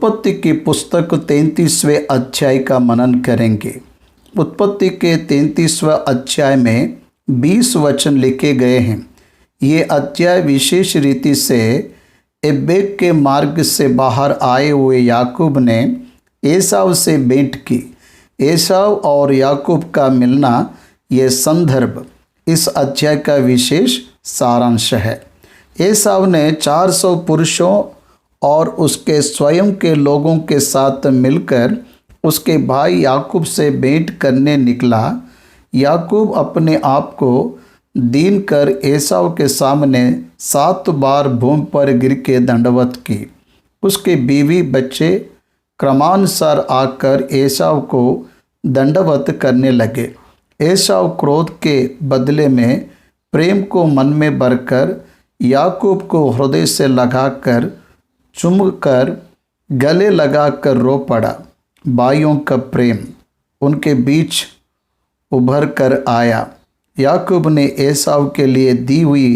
उत्पत्ति की पुस्तक 33वें अध्याय का मनन करेंगे। उत्पत्ति के 33वें अध्याय में 20 वचन लिखे गए हैं। ये अध्याय विशेष रीति से एबेक के मार्ग से बाहर आए हुए याकूब ने एसाव से भेंट की। एसाव और याकूब का मिलना ये संदर्भ इस अध्याय का विशेष सारांश है। एसाव ने 400 पुरुषों और उसके स्वयं के लोगों के साथ मिलकर उसके भाई याकूब से भेंट करने निकला। याकूब अपने आप को दीन कर एसाव के सामने 7 बार भूमि पर गिर के दंडवत की। उसके बीवी बच्चे क्रमानुसार आकर एसाव को दंडवत करने लगे। एसाव क्रोध के बदले में प्रेम को मन में भरकर याकूब को हृदय से लगाकर चूमकर गले लगाकर रो पड़ा। भाइयों का प्रेम उनके बीच उभर कर आया। याकूब ने एसाव के लिए दी हुई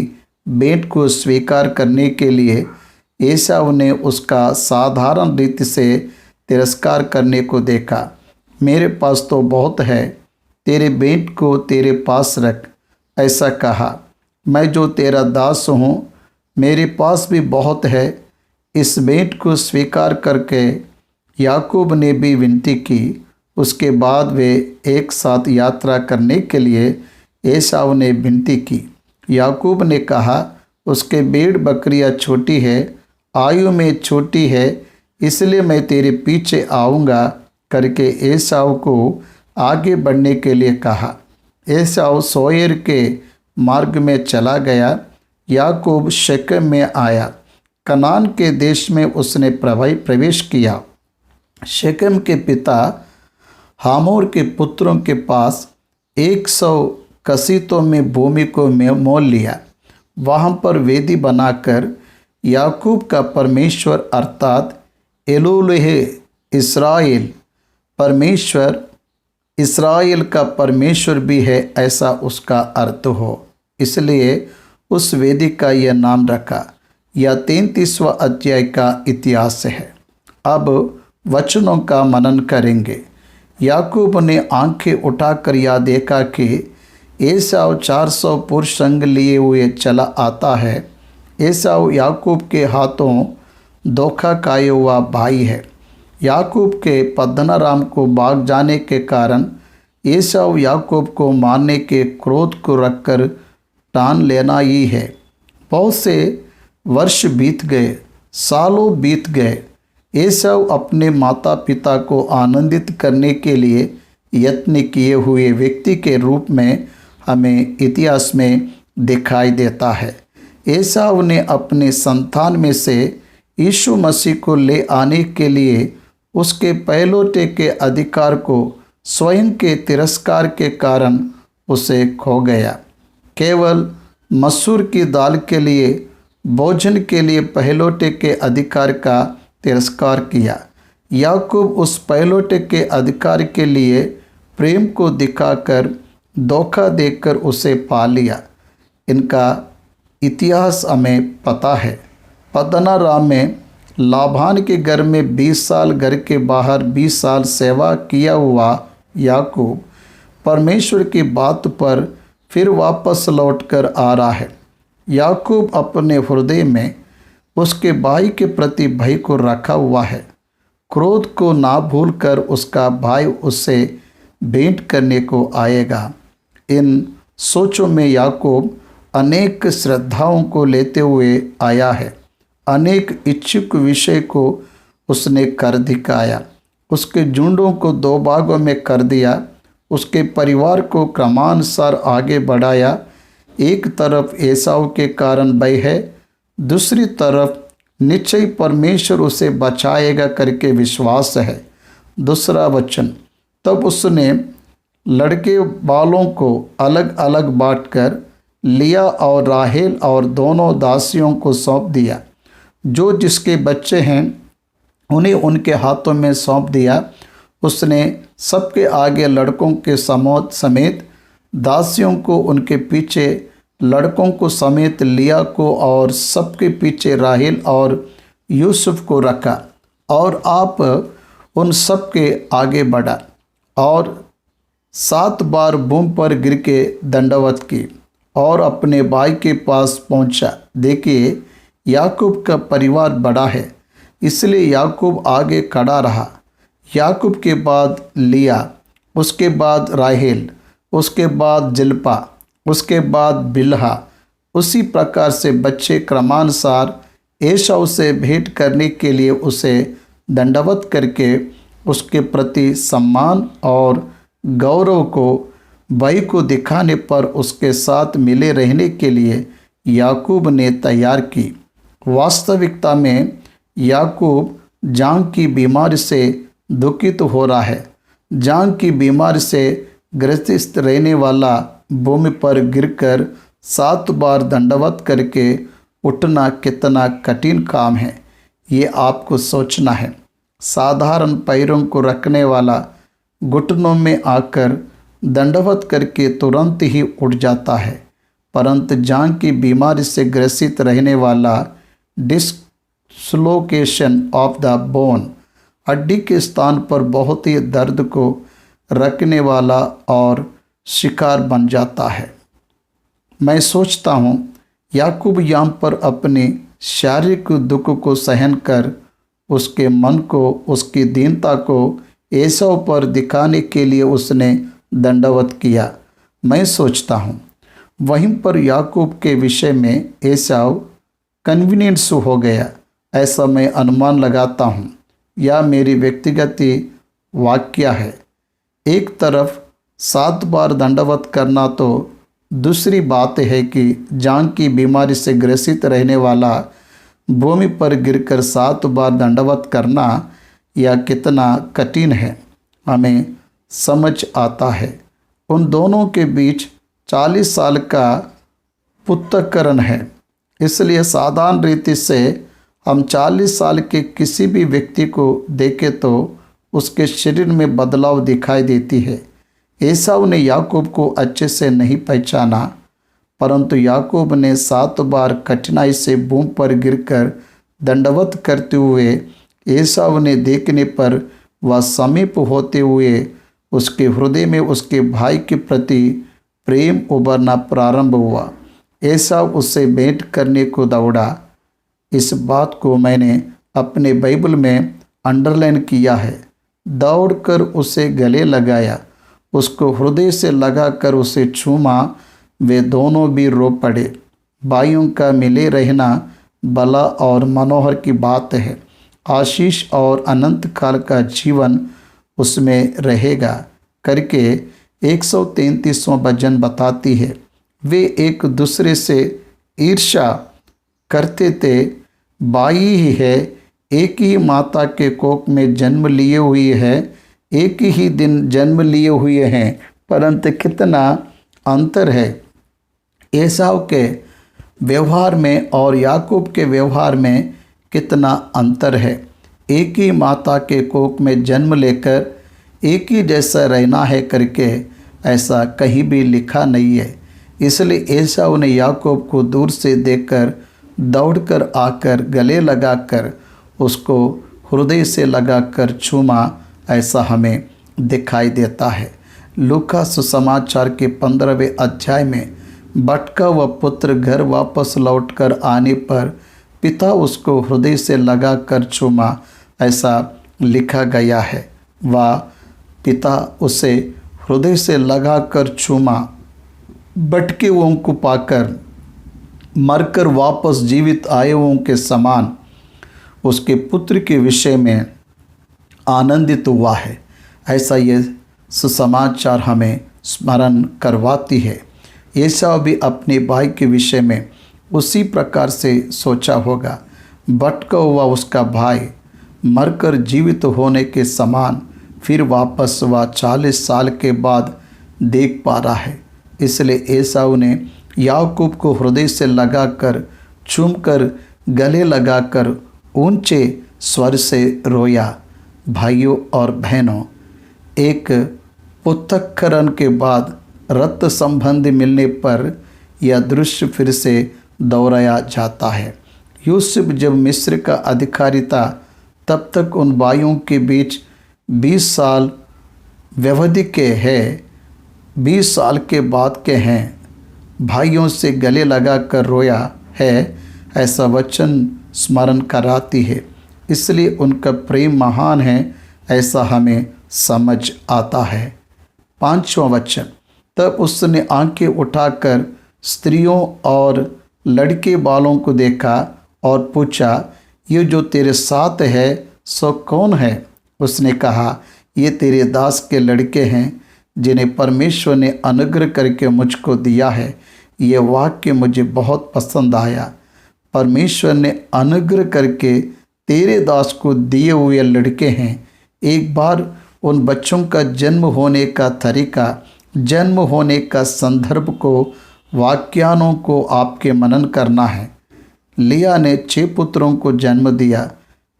भेंट को स्वीकार करने के लिए एसाव ने उसका साधारण रीति से तिरस्कार करने को देखा। मेरे पास तो बहुत है, तेरे भेंट को तेरे पास रख, ऐसा कहा। मैं जो तेरा दास हूँ, मेरे पास भी बहुत है। इस भेंट को स्वीकार करके याकूब ने भी विनती की। उसके बाद वे एक साथ यात्रा करने के लिए एसाव ने विनती की। याकूब ने कहा, उसके भेड़ बकरियां छोटी है, आयु में छोटी है, इसलिए मैं तेरे पीछे आऊँगा करके एसाव को आगे बढ़ने के लिए कहा। एसाव सोयर के मार्ग में चला गया। याकूब शेकेम में आया। कनान के देश में उसने प्रवेश किया। शेकेम के पिता हामोर के पुत्रों के पास 100 कसीतों में भूमि को मोल लिया। वहाँ पर वेदी बनाकर याकूब का परमेश्वर अर्थात एलोहेह इस्राएल, परमेश्वर इस्राएल का परमेश्वर भी है, ऐसा उसका अर्थ हो, इसलिए उस वेदी का यह नाम रखा। यह 33वां अध्याय का इतिहास है। अब वचनों का मनन करेंगे। याकूब ने आंखें उठाकर यह देखा कि एसाव 400 पुरुष संग लिए हुए चला आता है। एसाव याकूब के हाथों धोखा खाए हुआ भाई है। याकूब के पद्दनराम को भाग जाने के कारण एसाव याकूब को मारने के क्रोध को रखकर ठान लेना ही है। बहुत से वर्ष बीत गए, सालों बीत गए। एसाव अपने माता पिता को आनंदित करने के लिए यत्न किए हुए व्यक्ति के रूप में हमें इतिहास में दिखाई देता है। एसाव ने अपने संतान में से यीशु मसीह को ले आने के लिए उसके पहलौठे के अधिकार को स्वयं के तिरस्कार के कारण उसे खो गया। केवल मसूर की दाल के लिए, भोजन के लिए पहलौठे के अधिकार का तिरस्कार किया। याकूब उस पहलौठे के अधिकार के लिए प्रेम को दिखाकर धोखा देकर उसे पा लिया। इनका इतिहास हमें पता है। पद्दनराम में लाबान के घर में 20 साल, घर के बाहर 20 साल सेवा किया हुआ याकूब परमेश्वर की बात पर फिर वापस लौटकर आ रहा है। याकूब अपने हृदय में उसके भाई के प्रति भय को रखा हुआ है। क्रोध को ना भूलकर उसका भाई उससे भेंट करने को आएगा। इन सोचों में याकूब अनेक श्रद्धाओं को लेते हुए आया है। अनेक इच्छुक विषय को उसने कर दिखाया। उसके झुंडों को 2 भागों में कर दिया। उसके परिवार को क्रमानुसार आगे बढ़ाया। एक तरफ एसाव के कारण भय है, दूसरी तरफ निश्चय परमेश्वर उसे बचाएगा करके विश्वास है। दूसरा वचन, तब उसने लड़के बालों को अलग अलग बांटकर लिया और राहेल और दोनों दासियों को सौंप दिया। जो जिसके बच्चे हैं उन्हें उनके हाथों में सौंप दिया। उसने सबके आगे लड़कों के समेत दासियों को उनके पीछे लड़कों को समेत लिया को और सबके पीछे राहेल और यूसुफ को रखा। और आप उन सब के आगे बढ़ा और 7 बार मुंह पर गिर के दंडवत की और अपने भाई के पास पहुंचा। देखिए, याकूब का परिवार बड़ा है, इसलिए याकूब आगे खड़ा रहा। याकूब के बाद लिया, उसके बाद राहेल, उसके बाद जिल्पा, उसके बाद बिल्हा। उसी प्रकार से बच्चे क्रमानुसार एसाव से भेंट करने के लिए उसे दंडवत करके उसके प्रति सम्मान और गौरव को भाई को दिखाने पर उसके साथ मिले रहने के लिए याकूब ने तैयार की। वास्तविकता में याकूब जांघ की बीमारी से दुखित हो रहा है। जांघ की बीमारी से ग्रसित रहने वाला भूमि पर गिरकर 7 बार दंडवत करके उठना कितना कठिन काम है, ये आपको सोचना है। साधारण पैरों को रखने वाला घुटनों में आकर दंडवत करके तुरंत ही उठ जाता है, परंतु जांघ की बीमारी से ग्रसित रहने वाला डिस्लोकेशन ऑफ द बोन, हड्डी के स्थान पर बहुत ही दर्द को रखने वाला और शिकार बन जाता है। मैं सोचता हूँ याकूब यहाँ पर अपने शारीरिक दुख को सहन कर उसके मन को, उसकी दीनता को एसाव पर दिखाने के लिए उसने दंडवत किया। मैं सोचता हूँ वहीं पर याकूब के विषय में एसाव कन्वीनियंस हो गया, ऐसा मैं अनुमान लगाता हूँ। यह मेरी व्यक्तिगत वाक्य है। एक तरफ 7 बार दंडवत करना तो दूसरी बात है कि जांघ की बीमारी से ग्रसित रहने वाला भूमि पर गिरकर 7 बार दंडवत करना यह कितना कठिन है, हमें समझ आता है। उन दोनों के बीच 40 साल का पृथक्करण है, इसलिए साधारण रीति से हम 40 साल के किसी भी व्यक्ति को देखें तो उसके शरीर में बदलाव दिखाई देती है। एसाव ने याकूब को अच्छे से नहीं पहचाना, परंतु याकूब ने 7 बार कठिनाई से भूमि पर गिरकर दंडवत करते हुए एसाव ने देखने पर वह समीप होते हुए उसके हृदय में उसके भाई के प्रति प्रेम उभरना प्रारंभ हुआ। एसाव उससे भेंट करने को दौड़ा। इस बात को मैंने अपने बाइबल में अंडरलाइन किया है। दौड़कर उसे गले लगाया, उसको हृदय से लगाकर उसे छूमा। वे दोनों भी रो पड़े। भाइयों का मिले रहना भला और मनोहर की बात है। आशीष और अनंत काल का जीवन उसमें रहेगा करके 133वां भजन बताती है। वे एक दूसरे से ईर्ष्या करते थे। भाई ही है, एक ही माता के कोख में जन्म लिए हुए है, एक ही दिन जन्म लिए हुए हैं, परंतु कितना अंतर है एसाव के व्यवहार में और याकूब के व्यवहार में, कितना अंतर है। एक ही माता के कोख में जन्म लेकर एक ही जैसा रहना है करके ऐसा कहीं भी लिखा नहीं है। इसलिए एसाव ने याकूब को दूर से देखकर दौड़कर आकर गले लगाकर उसको हृदय से लगाकर छूमा, ऐसा हमें दिखाई देता है। लूका सुसमाचार के 15वें अध्याय में भटका हुआ पुत्र घर वापस लौटकर आने पर पिता उसको हृदय से लगाकर छूमा, ऐसा लिखा गया है। वह पिता उसे हृदय से लगाकर छूमा। भटके हुओं को पाकर मरकर वापस जीवित आए हुओं के समान उसके पुत्र के विषय में आनंदित हुआ है, ऐसा ये सुसमाचार हमें स्मरण करवाती है। एसाव भी अपने भाई के विषय में उसी प्रकार से सोचा होगा। भटका हुआ उसका भाई मरकर जीवित होने के समान फिर वापस वह 40 साल के बाद देख पा रहा है। इसलिए एसाव ने याकूब को हृदय से लगाकर चूमकर गले लगाकर ऊंचे स्वर से रोया। भाइयों और बहनों, एक पृथक्करण के बाद रक्त संबंध मिलने पर यह दृश्य फिर से दोहराया जाता है। यूसुफ जब मिस्र का अधिकारी था तब तक उन भाइयों के बीच 20 साल व्यवधि के हैं, 20 साल के बाद के हैं, भाइयों से गले लगाकर रोया है, ऐसा वचन स्मरण कराती है। इसलिए उनका प्रेम महान है, ऐसा हमें समझ आता है। 5वां वचन, तब उसने आंखें उठाकर स्त्रियों और लड़के बालों को देखा और पूछा, ये जो तेरे साथ है सो कौन है? उसने कहा, ये तेरे दास के लड़के हैं जिन्हें परमेश्वर ने अनुग्रह करके मुझको दिया है। ये वाक्य मुझे बहुत पसंद आया। परमेश्वर ने अनुग्रह करके तेरे दास को दिए हुए लड़के हैं। एक बार उन बच्चों का जन्म होने का तरीका, जन्म होने का संदर्भ को, वाक्यानों को आपके मनन करना है। लिया ने 6 पुत्रों को जन्म दिया।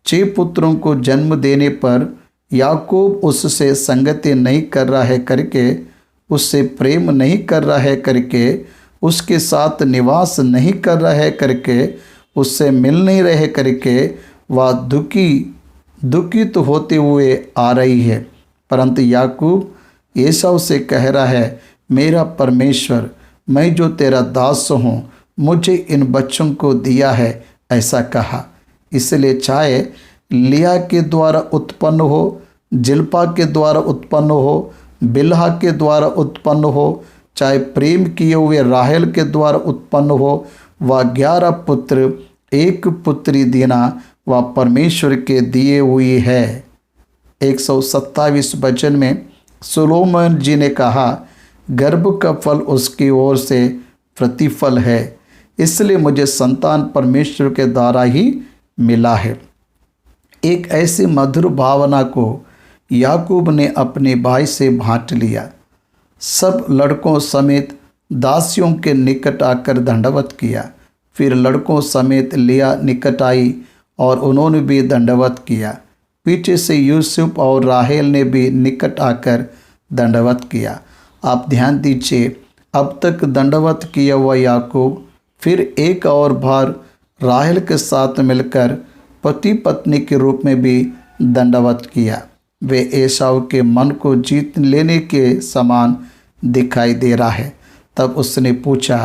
6 पुत्रों को जन्म देने पर याकूब उससे संगति नहीं कर रहा है करके, उससे प्रेम नहीं कर रहा है करके, उसके साथ निवास नहीं कर रहा है करके, उससे मिल नहीं रहे करके वह दुखित होते हुए आ रही है। परंतु याकूब एसाव से कह रहा है, मेरा परमेश्वर, मैं जो तेरा दास हूँ, मुझे इन बच्चों को दिया है, ऐसा कहा। इसलिए चाहे लिया के द्वारा उत्पन्न हो, जिल्पा के द्वारा उत्पन्न हो, बिल्हा के द्वारा उत्पन्न हो, चाहे प्रेम किए हुए राहेल के द्वारा उत्पन्न हो, वह 11 पुत्र 1 पुत्री देना वह परमेश्वर के दिए हुई है। 127 वचन में सुलोमन जी ने कहा, गर्भ का फल उसकी ओर से प्रतिफल है, इसलिए मुझे संतान परमेश्वर के द्वारा ही मिला है। एक ऐसी मधुर भावना को याकूब ने अपने भाई से बांट लिया। सब लड़कों समेत दासियों के निकट आकर दंडवत किया। फिर लड़कों समेत लिया निकट आई और उन्होंने भी दंडवत किया। पीछे से यूसुफ और राहेल ने भी निकट आकर दंडवत किया। आप ध्यान दीजिए, अब तक दंडवत किया हुआ याकूब फिर एक और बार राहेल के साथ मिलकर पति पत्नी के रूप में भी दंडवत किया। वे एसाव के मन को जीत लेने के समान दिखाई दे रहा है। तब उसने पूछा,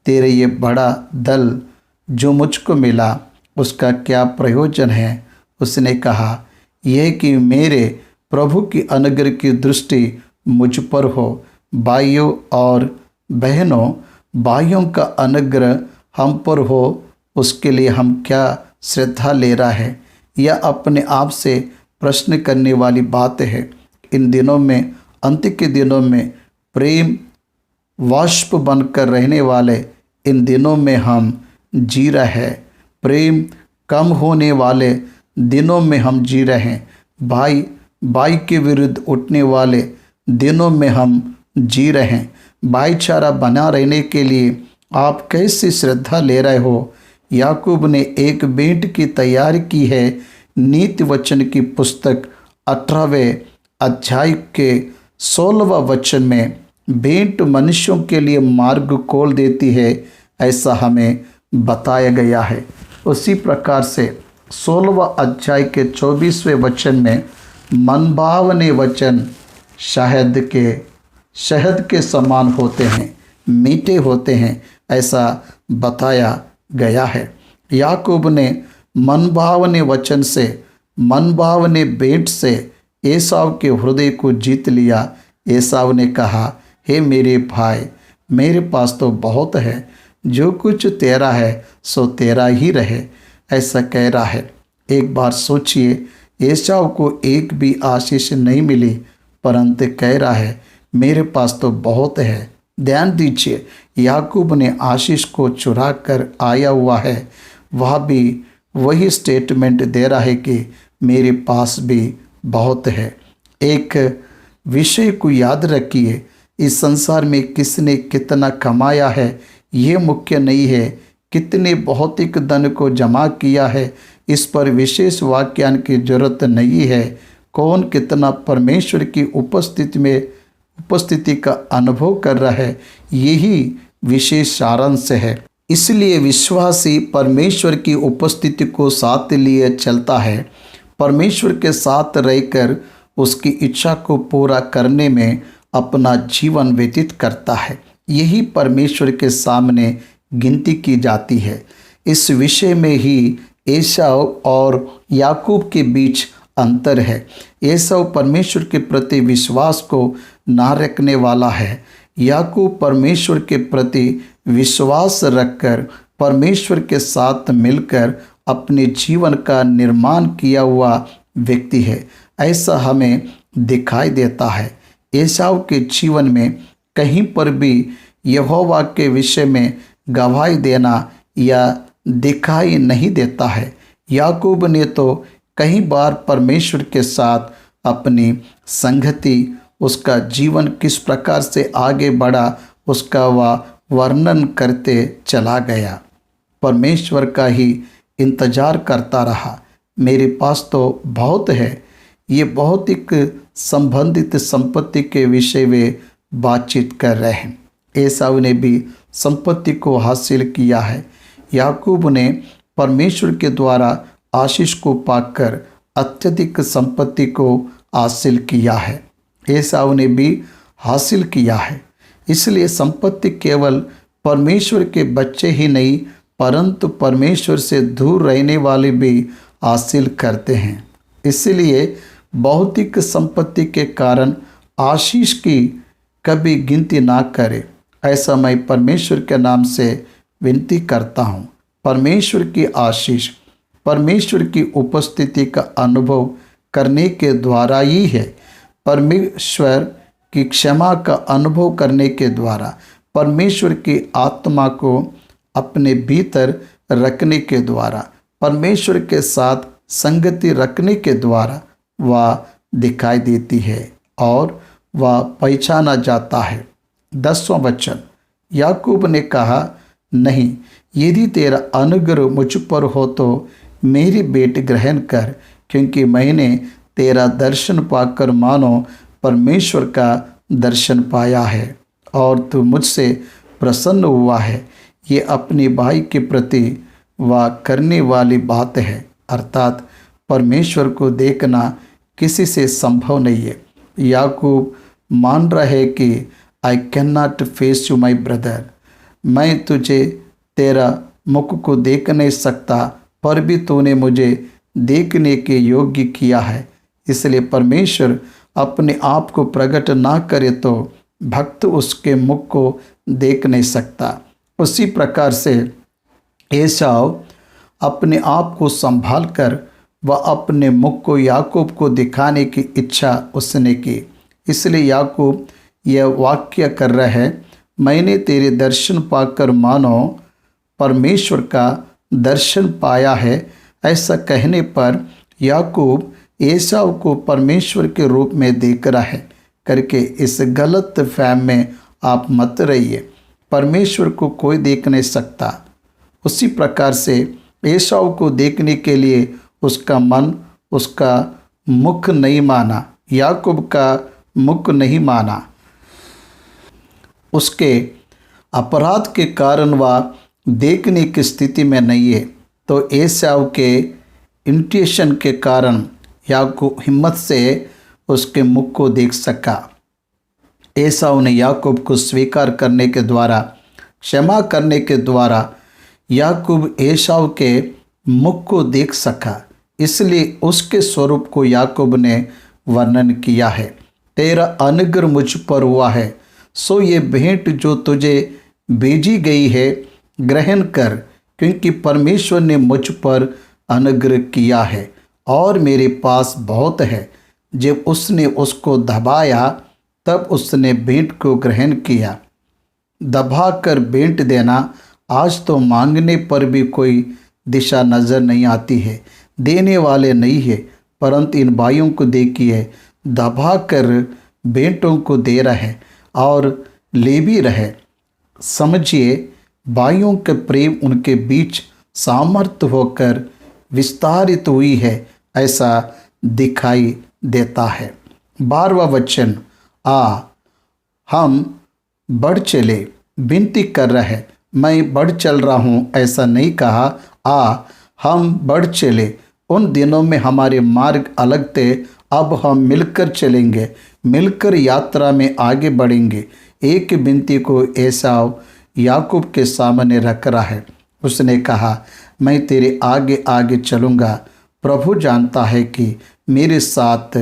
तेरे ये बड़ा दल जो मुझको मिला, उसका क्या प्रयोजन है? उसने कहा, यह कि मेरे प्रभु की अनुग्रह की दृष्टि मुझ पर हो। भाइयों और बहनों, भाइयों का अनुग्रह हम पर हो, उसके लिए हम क्या श्रद्धा ले रहा है? यह अपने आप से प्रश्न करने वाली बात है। इन दिनों में, अंत के दिनों में प्रेम वाष्प बनकर रहने वाले इन दिनों में हम जी रहे हैं। प्रेम कम होने वाले दिनों में हम जी रहे हैं। भाई भाई के विरुद्ध उठने वाले दिनों में हम जी रहे हैं। भाईचारा बना रहने के लिए आप कैसी श्रद्धा ले रहे हो? याकूब ने एक भेंट की तैयारी की है। नीति वचन की पुस्तक 18वें अध्याय के 16वां वचन में भेंट मनुष्यों के लिए मार्ग खोल देती है, ऐसा हमें बताया गया है। उसी प्रकार से 16वां अध्याय के 24वें वचन में मनभावने वचन शहद के समान होते हैं, मीठे होते हैं, ऐसा बताया गया है। याकूब ने मनभावने वचन से, मनभावने भेंट से एसाव के हृदय को जीत लिया। एसाव ने कहा, हे मेरे भाई, मेरे पास तो बहुत है, जो कुछ तेरा है सो तेरा ही रहे, ऐसा कह रहा है। एक बार सोचिए, एसाव को एक भी आशीष नहीं मिली, परंतु कह रहा है मेरे पास तो बहुत है। ध्यान दीजिए, याकूब ने आशीष को चुरा कर आया हुआ है, वह भी वही स्टेटमेंट दे रहा है कि मेरे पास भी बहुत है। एक विषय को याद रखिए, इस संसार में किसने कितना कमाया है ये मुख्य नहीं है, कितने भौतिक धन को जमा किया है इस पर विशेष व्याख्यान की जरूरत नहीं है। कौन कितना परमेश्वर की उपस्थिति का अनुभव कर रहा है, यही विशेष सारांश है। इसलिए विश्वासी परमेश्वर की उपस्थिति को साथ लिए चलता है। परमेश्वर के साथ रहकर उसकी इच्छा को पूरा करने में अपना जीवन व्यतीत करता है। यही परमेश्वर के सामने गिनती की जाती है। इस विषय में ही एसाव और याकूब के बीच अंतर है। एसाव परमेश्वर के प्रति विश्वास को ना रखने वाला है। याकूब परमेश्वर के प्रति विश्वास रखकर परमेश्वर के साथ मिलकर अपने जीवन का निर्माण किया हुआ व्यक्ति है। ऐसा हमें दिखाई देता है। एसाव के जीवन में कहीं पर भी यहोवा के विषय में गवाही देना या दिखाई नहीं देता है। याकूब ने तो कई बार परमेश्वर के साथ अपनी संगति, उसका जीवन किस प्रकार से आगे बढ़ा, उसका वह वर्णन करते चला गया। परमेश्वर का ही इंतजार करता रहा। मेरे पास तो बहुत है। ये भौतिक संबंधित संपत्ति के विषय वे बातचीत कर रहे हैं। एसाव ने भी संपत्ति को हासिल किया है। याकूब ने परमेश्वर के द्वारा आशीष को पाकर अत्यधिक संपत्ति को हासिल किया है। एसाव ने भी हासिल किया है। इसलिए संपत्ति केवल परमेश्वर के बच्चे ही नहीं, परंतु परमेश्वर से दूर रहने वाले भी हासिल करते हैं। इसलिए भौतिक संपत्ति के कारण आशीष की कभी गिनती ना करें। ऐसा मैं परमेश्वर के नाम से विनती करता हूँ। परमेश्वर की आशीष, परमेश्वर की उपस्थिति का अनुभव करने के द्वारा ही है। परमेश्वर की क्षमा का अनुभव करने के द्वारा, परमेश्वर की आत्मा को अपने भीतर रखने के द्वारा, परमेश्वर के साथ संगति रखने के द्वारा वह दिखाई देती है और वह पहचाना जाता है। 10वां वचन, याकूब ने कहा, नहीं, यदि तेरा अनुग्रह मुझ पर हो तो मेरी भेंट ग्रहण कर, क्योंकि मैंने तेरा दर्शन पाकर मानो परमेश्वर का दर्शन पाया है और तू मुझसे प्रसन्न हुआ है। ये अपने भाई के प्रति वह करने वाली बात है, अर्थात परमेश्वर को देखना किसी से संभव नहीं है। याकूब मान रहा है कि I can not face you my brother, मैं तुझे तेरा मुख को देख नहीं सकता, पर भी तूने मुझे देखने के योग्य किया है। इसलिए परमेश्वर अपने आप को प्रकट ना करे तो भक्त उसके मुख को देख नहीं सकता। उसी प्रकार से एसाव अपने आप को संभाल कर वह अपने मुख को याकूब को दिखाने की इच्छा उसने की। इसलिए याकूब यह वाक्य कर रहा है, मैंने तेरे दर्शन पाकर मानो परमेश्वर का दर्शन पाया है। ऐसा कहने पर याकूब एसाव को परमेश्वर के रूप में देख रहा है करके इस गलत फहम में आप मत रहिए। परमेश्वर को कोई देख नहीं सकता। उसी प्रकार से एसाव को देखने के लिए उसका मन, उसका मुख नहीं माना, याकूब का मुख नहीं माना। उसके अपराध के कारण वह देखने की स्थिति में नहीं है, तो एसाव के इंट्यूशन के कारण याकूब हिम्मत से उसके मुख को देख सका। एसाव ने याकूब को स्वीकार करने के द्वारा, क्षमा करने के द्वारा याकूब एसाव के मुख को देख सका। इसलिए उसके स्वरूप को याकूब ने वर्णन किया है। तेरा अनुग्रह मुझ पर हुआ है, सो ये भेंट जो तुझे भेजी गई है ग्रहण कर, क्योंकि परमेश्वर ने मुझ पर अनुग्रह किया है और मेरे पास बहुत है। जब उसने उसको दबाया तब उसने भेंट को ग्रहण किया। दबाकर भेंट देना आज तो मांगने पर भी कोई दिशा नज़र नहीं आती है, देने वाले नहीं है, परंतु इन भाइयों को देखिए, दबाकर भेंटों को दे रहे और ले भी रहे। समझिए, भाइयों के प्रेम उनके बीच सामर्थ्य होकर विस्तारित हुई है, ऐसा दिखाई देता है। 12वां वचन, हम बढ़ चले, विनती कर रहे, मैं बढ़ चल रहा हूँ, ऐसा नहीं कहा। हम बढ़ चले, उन दिनों में हमारे मार्ग अलग थे, अब हम मिलकर चलेंगे, मिलकर यात्रा में आगे बढ़ेंगे। एक विनती को एसाव याकूब के सामने रख रहा है। उसने कहा, मैं तेरे आगे आगे चलूँगा। प्रभु जानता है कि मेरे साथ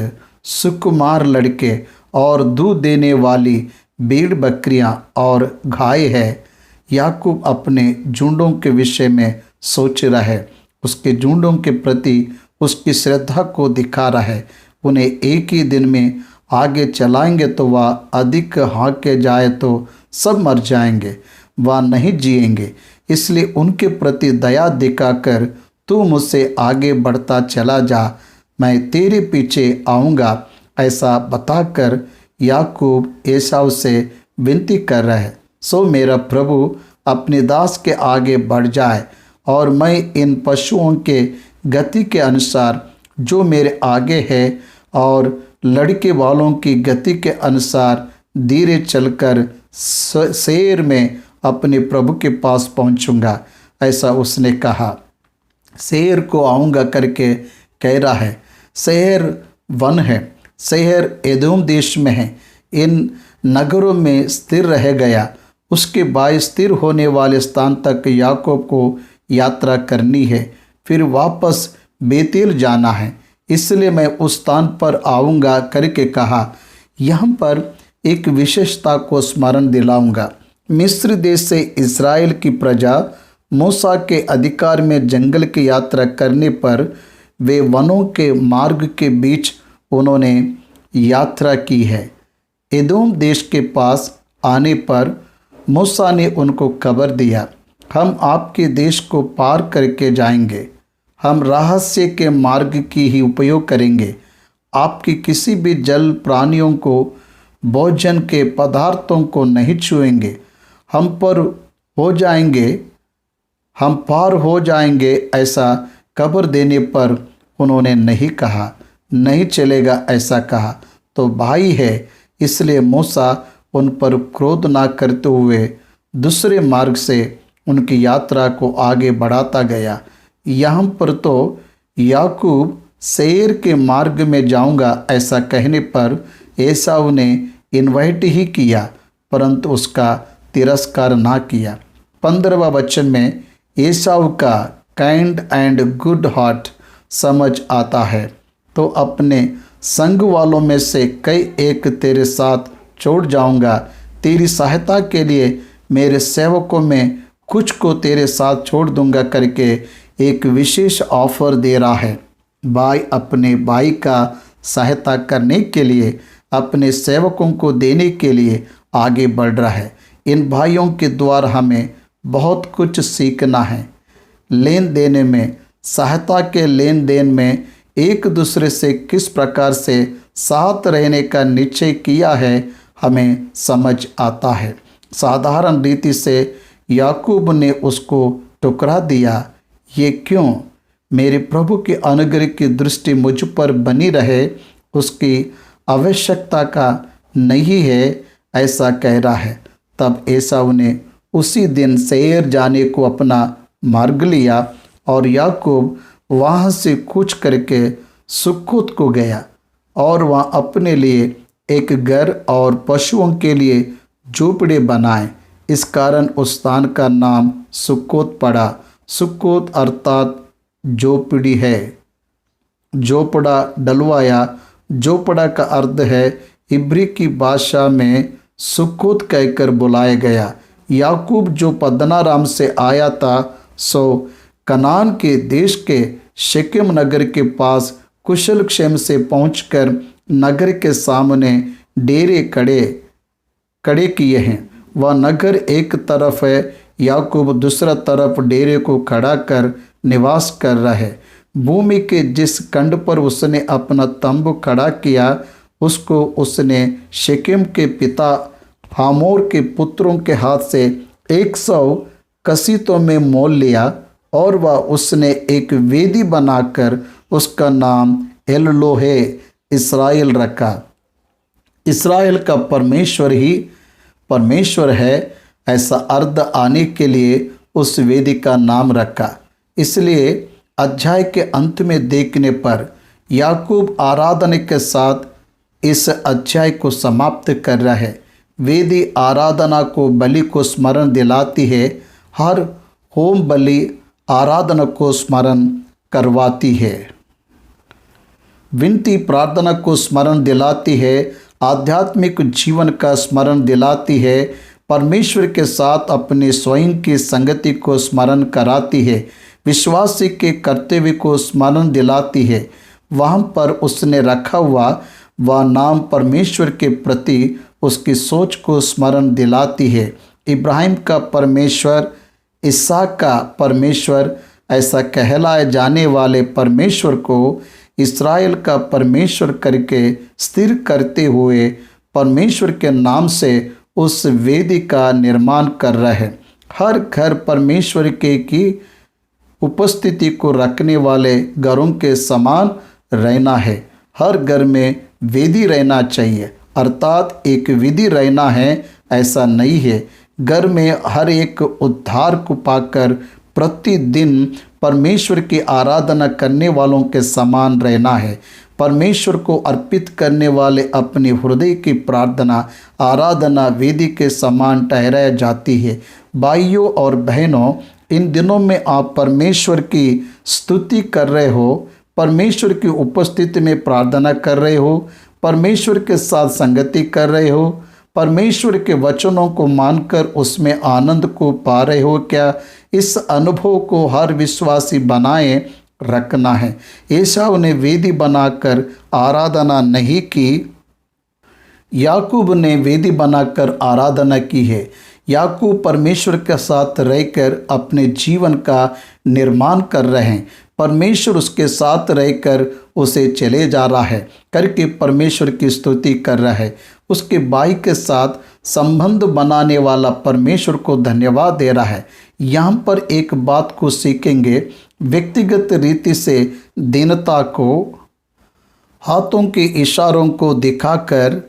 सुकुमार लड़के और दूध देने वाली भेड़ बकरियां और गाय है। याकूब अपने झुंडों के विषय में सोच रहा है, उसके झुंडों के प्रति उसकी श्रद्धा को दिखा रहा है। उन्हें एक ही दिन में आगे चलाएंगे तो वह अधिक हाँके जाए तो सब मर जाएंगे, वह नहीं जिएंगे। इसलिए उनके प्रति दया दिखाकर तू मुझसे आगे बढ़ता चला जा, मैं तेरे पीछे आऊँगा, ऐसा बताकर याकूब एसाव से विनती कर रहा है। सो मेरा प्रभु अपने दास के आगे बढ़ जाए और मैं इन पशुओं के गति के अनुसार जो मेरे आगे है और लड़के वालों की गति के अनुसार धीरे चलकर शहर में अपने प्रभु के पास पहुंचूंगा, ऐसा उसने कहा। शहर को आऊँगा करके कह रहा है। शहर वन है, शहर एदोम देश में है। इन नगरों में स्थिर रह गया। उसके बाद स्थिर होने वाले स्थान तक याकूब को यात्रा करनी है, फिर वापस बेतेल जाना है। इसलिए मैं उस स्थान पर आऊँगा करके कहा। यहाँ पर एक विशेषता को स्मरण दिलाऊंगा। मिस्र देश से इस्राएल की प्रजा मूसा के अधिकार में जंगल की यात्रा करने पर वे वनों के मार्ग के बीच उन्होंने यात्रा की है। एदोम देश के पास आने पर मूसा ने उनको खबर दिया, हम आपके देश को पार करके जाएंगे, हम रहस्य के मार्ग की ही उपयोग करेंगे, आपकी किसी भी जल प्राणियों को भोजन के पदार्थों को नहीं छुएंगे, हम पार हो जाएंगे। ऐसा खबर देने पर उन्होंने नहीं कहा, नहीं चलेगा ऐसा कहा। तो भाई है, इसलिए मूसा उन पर क्रोध ना करते हुए दूसरे मार्ग से उनकी यात्रा को आगे बढ़ाता गया। यहाँ पर तो याकूब सेर के मार्ग में जाऊंगा ऐसा कहने पर एसाव ने इनवाइट ही किया, परंतु उसका तिरस्कार ना किया। 15वां वचन में एसाव का काइंड एंड गुड हार्ट समझ आता है। तो अपने संग वालों में से कई एक तेरे साथ छोड़ जाऊंगा, तेरी सहायता के लिए मेरे सेवकों में कुछ को तेरे साथ छोड़ दूंगा करके एक विशेष ऑफर दे रहा है। भाई अपने भाई का सहायता करने के लिए, अपने सेवकों को देने के लिए आगे बढ़ रहा है। इन भाइयों के द्वारा हमें बहुत कुछ सीखना है। लेन देन में, सहायता के लेन देन में एक दूसरे से किस प्रकार से साथ रहने का निश्चय किया है, हमें समझ आता है। साधारण रीति से याकूब ने उसको ठुकरा दिया। ये क्यों? मेरे प्रभु के अनुग्रह की दृष्टि मुझ पर बनी रहे, उसकी आवश्यकता का नहीं है, ऐसा कह रहा है। तब एसाव ने उसी दिन सेईर जाने को अपना मार्ग लिया और याकूब वहाँ से कूच करके सुक्कोत को गया और वहाँ अपने लिए एक घर और पशुओं के लिए झोपड़े बनाए। इस कारण उस स्थान का नाम सुक्कोत पड़ा। सुक्कोत अर्थात झोपड़ी है, झोपड़ा डलवाया। झोपड़ा का अर्थ है इब्री की भाषा में सुक्कोत कहकर बुलाया गया। याकूब जो पद्दनाराम से आया था, सो कनान के देश के शेकेम नगर के पास कुशल क्षेम से पहुंचकर नगर के सामने डेरे कड़े किए हैं। वह नगर एक तरफ है, याकूब दूसरा तरफ डेरे को खड़ा कर निवास कर रहा है। भूमि के जिस खंड पर उसने अपना तंबू खड़ा किया, उसको उसने शेकेम के पिता हामोर के पुत्रों के हाथ से 100 कसीतों में मोल लिया और वह उसने एक वेदी बनाकर उसका नाम एलोहे इस्राएल रखा। इस्राएल का परमेश्वर ही परमेश्वर है, ऐसा अर्थ आने के लिए उस वेदी का नाम रखा। इसलिए अध्याय के अंत में देखने पर याकूब आराधना के साथ इस अध्याय को समाप्त कर रहा है। वेदी आराधना को बलि को स्मरण दिलाती है। हर होम बलि आराधना को स्मरण करवाती है। विनती प्रार्थना को स्मरण दिलाती है। आध्यात्मिक जीवन का स्मरण दिलाती है। परमेश्वर के साथ अपने स्वयं की संगति को स्मरण कराती है। विश्वासी के कर्तव्य को स्मरण दिलाती है। वहाँ पर उसने रखा हुआ वह नाम परमेश्वर के प्रति उसकी सोच को स्मरण दिलाती है। इब्राहिम का परमेश्वर, इसहाक का परमेश्वर, ऐसा कहलाए जाने वाले परमेश्वर को इस्राएल का परमेश्वर करके स्थिर करते हुए परमेश्वर के नाम से उस वेदी का निर्माण कर रहे हैं। हर घर परमेश्वर के की उपस्थिति को रखने वाले घरों के समान रहना है। हर घर में वेदी रहना चाहिए, अर्थात एक विधि रहना है, ऐसा नहीं है। घर में हर एक उद्धार को पाकर प्रतिदिन परमेश्वर की आराधना करने वालों के समान रहना है। परमेश्वर को अर्पित करने वाले अपने हृदय की प्रार्थना आराधना वेदी के समान ठहराई जाती है। भाइयों और बहनों, इन दिनों में आप परमेश्वर की स्तुति कर रहे हो, परमेश्वर की उपस्थिति में प्रार्थना कर रहे हो, परमेश्वर के साथ संगति कर रहे हो, परमेश्वर के वचनों को मानकर उसमें आनंद को पा रहे हो क्या? इस अनुभव को हर विश्वासी बनाए रखना है। एसाव ने वेदी बनाकर आराधना नहीं की, याकूब ने वेदी बनाकर आराधना की है। याकूब परमेश्वर के साथ रहकर अपने जीवन का निर्माण कर रहे हैं। परमेश्वर उसके साथ रहकर उसे चले जा रहा है करके परमेश्वर की स्तुति कर रहा है। उसके भाई के साथ संबंध बनाने वाला परमेश्वर को धन्यवाद दे रहा है। यहाँ पर एक बात को सीखेंगे, व्यक्तिगत रीति से दीनता को, हाथों के इशारों को दिखाकर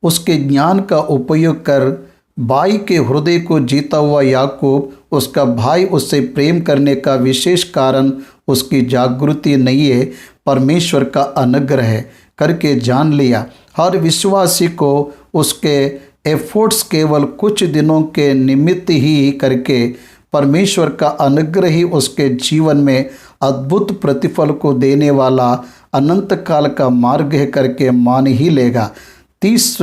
उसके ज्ञान का उपयोग कर भाई के हृदय को जीता हुआ याकूब, उसका भाई उससे प्रेम करने का विशेष कारण उसकी जागृति नहीं है, परमेश्वर का अनुग्रह है करके जान लिया। हर विश्वासी को उसके एफर्ट्स केवल कुछ दिनों के निमित्त ही करके परमेश्वर का अनुग्रह ही उसके जीवन में अद्भुत प्रतिफल को देने वाला अनंत काल का मार्ग है करके मान ही लेगा। 30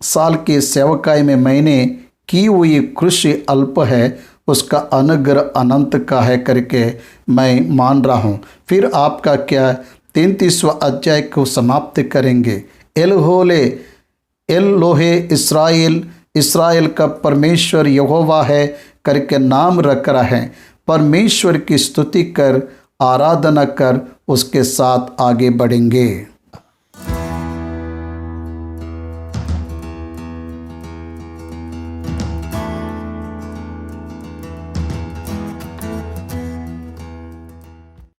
साल की सेवकाई में मैंने की हुई कृषि अल्प है, उसका अनुग्रह अनंत का है करके मैं मान रहा हूँ। फिर आपका क्या? 33वां अध्याय को समाप्त करेंगे। एलोहे इस्राएल, इस्राएल का परमेश्वर यहोवा है करके नाम रख रहा है। परमेश्वर की स्तुति कर, आराधना कर, उसके साथ आगे बढ़ेंगे।